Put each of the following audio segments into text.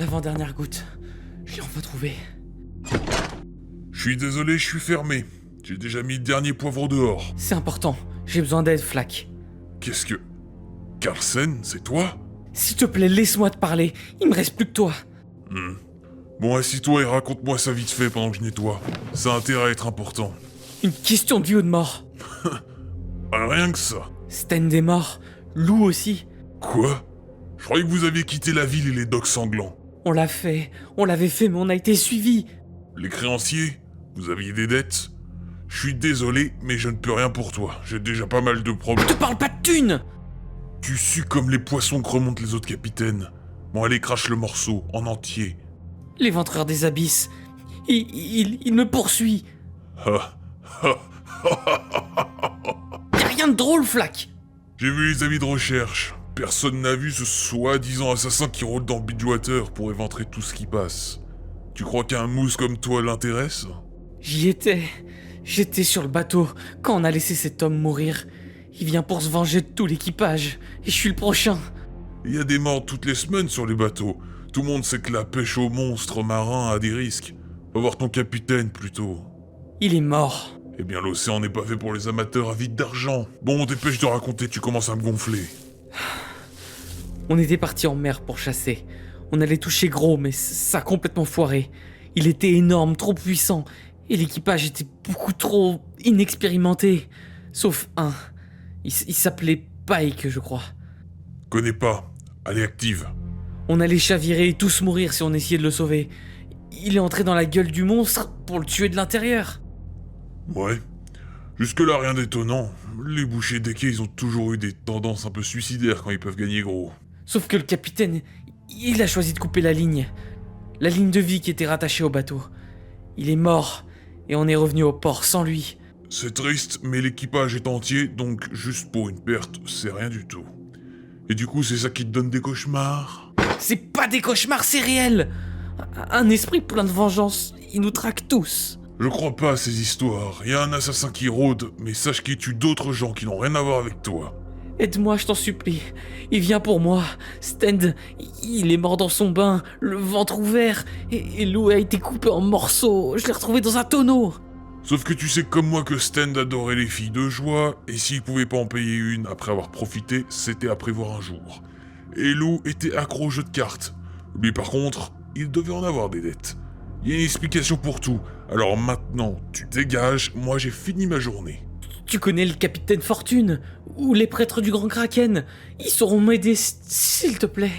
L'avant-dernière goutte. Je l'ai enfin trouvée. Je suis désolé, je suis fermé. J'ai déjà mis le dernier poivre dehors. C'est important. J'ai besoin d'aide, Flack. Qu'est-ce que... Carlsen, c'est toi? S'il te plaît, laisse-moi te parler. Il me reste plus que toi. Bon, assis-toi et raconte-moi ça vite fait pendant que je nettoie. Ça a intérêt à être important. Une question de vie ou de mort. Rien que ça. Stend est mort. Lou aussi. Quoi? Je croyais que vous aviez quitté la ville et les docks sanglants. On l'a fait. On l'avait fait, mais on a été suivis. Les créanciers? Vous aviez des dettes? Je suis désolé, mais je ne peux rien pour toi. J'ai déjà pas mal de problèmes. Je te parle pas de thunes. Tu sues comme les poissons que remontent les autres capitaines. Bon, allez, crache le morceau, en entier. L'éventreur des abysses. Il me poursuit. Ha. Y'a rien de drôle, Flack. J'ai vu les avis de recherche. Personne n'a vu ce soi-disant assassin qui rôde dans Bridgewater pour éventrer tout ce qui passe. Tu crois qu'un mousse comme toi l'intéresse? J'y étais. J'étais sur le bateau quand on a laissé cet homme mourir. Il vient pour se venger de tout l'équipage. Et je suis le prochain. Il y a des morts toutes les semaines sur les bateaux. Tout le monde sait que la pêche aux monstres marins a des risques. Va voir ton capitaine plutôt. Il est mort. Eh bien, l'océan n'est pas fait pour les amateurs avides d'argent. Bon, dépêche de raconter, tu commences à me gonfler. On était parti en mer pour chasser. On allait toucher gros, mais ça a complètement foiré. Il était énorme, trop puissant, et l'équipage était beaucoup trop inexpérimenté. Sauf un. Il s'appelait Pike, je crois. Connais pas. Allez, active. On allait chavirer et tous mourir si on essayait de le sauver. Il est entré dans la gueule du monstre pour le tuer de l'intérieur. Ouais. Jusque-là, rien d'étonnant. Les bouchers des quais, ils ont toujours eu des tendances un peu suicidaires quand ils peuvent gagner gros. Sauf que le capitaine, il a choisi de couper la ligne. La ligne de vie qui était rattachée au bateau. Il est mort, et on est revenu au port sans lui. C'est triste, mais l'équipage est entier, donc juste pour une perte, c'est rien du tout. Et du coup, c'est ça qui te donne des cauchemars? C'est pas des cauchemars, c'est réel. Un esprit plein de vengeance, il nous traque tous. Je crois pas à ces histoires. Y a un assassin qui rôde, mais sache qu'il tue d'autres gens qui n'ont rien à voir avec toi. Aide-moi, je t'en supplie. Il vient pour moi. Stend, il est mort dans son bain, le ventre ouvert, et Lou a été coupé en morceaux. Je l'ai retrouvé dans un tonneau. Sauf que tu sais comme moi que Stend adorait les filles de joie, et s'il pouvait pas en payer une après avoir profité, c'était à prévoir un jour. Et Lou était accro au jeu de cartes. Lui par contre, il devait en avoir des dettes. Il y a une explication pour tout, alors maintenant, tu dégages, moi j'ai fini ma journée. Tu connais le capitaine Fortune, ou les prêtres du Grand Kraken. Ils sauront m'aider, s'il te plaît.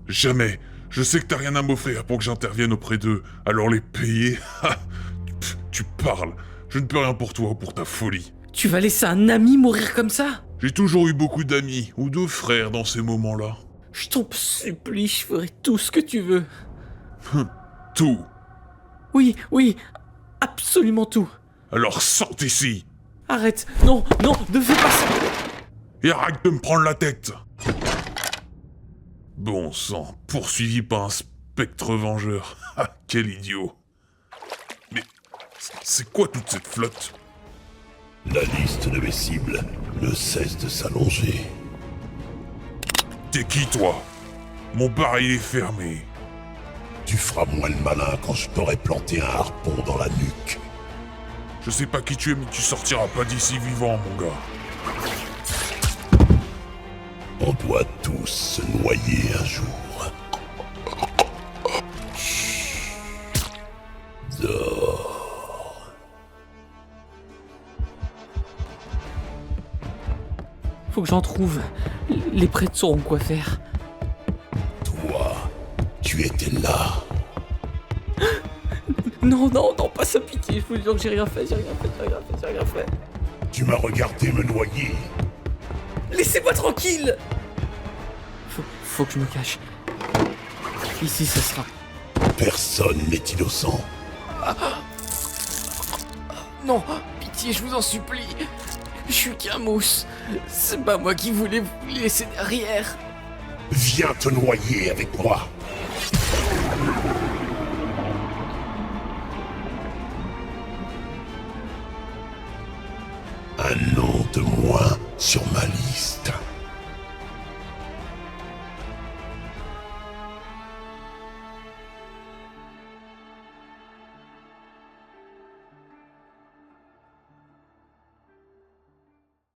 Jamais. Je sais que t'as rien à m'offrir pour que j'intervienne auprès d'eux, alors les payer. Tu parles. Je ne peux rien pour toi ou pour ta folie. Tu vas laisser un ami mourir comme ça? J'ai toujours eu beaucoup d'amis, ou de frères dans ces moments-là. Je t'en supplie, je ferai tout ce que tu veux. Tout. Oui, absolument tout. Alors sort ici. Arrête, non, ne fais pas ça. Et arrête de me prendre la tête. Bon sang, poursuivi par un spectre vengeur. Ah, quel idiot. Mais c'est quoi toute cette flotte? La liste de mes cibles ne cesse de s'allonger. T'es qui, toi? Mon bar, il est fermé. Tu feras moins le malin quand je t'aurai planté un harpon dans la nuque. Je sais pas qui tu es, mais tu sortiras pas d'ici vivant, mon gars. On doit tous se noyer un jour. Chut. Dors. Faut que j'en trouve. Les prêtres sauront quoi faire. Toi, tu étais là. Non, pas ça, pitié, je vous jure que j'ai rien fait. Tu m'as regardé me noyer. Laissez-moi tranquille. Faut que je me cache. Ici, ça sera. Personne n'est innocent. Non, pitié, je vous en supplie. Je suis qu'un mousse. C'est pas moi qui voulais vous laisser derrière. Viens te noyer avec moi. Un nom de moins sur ma liste.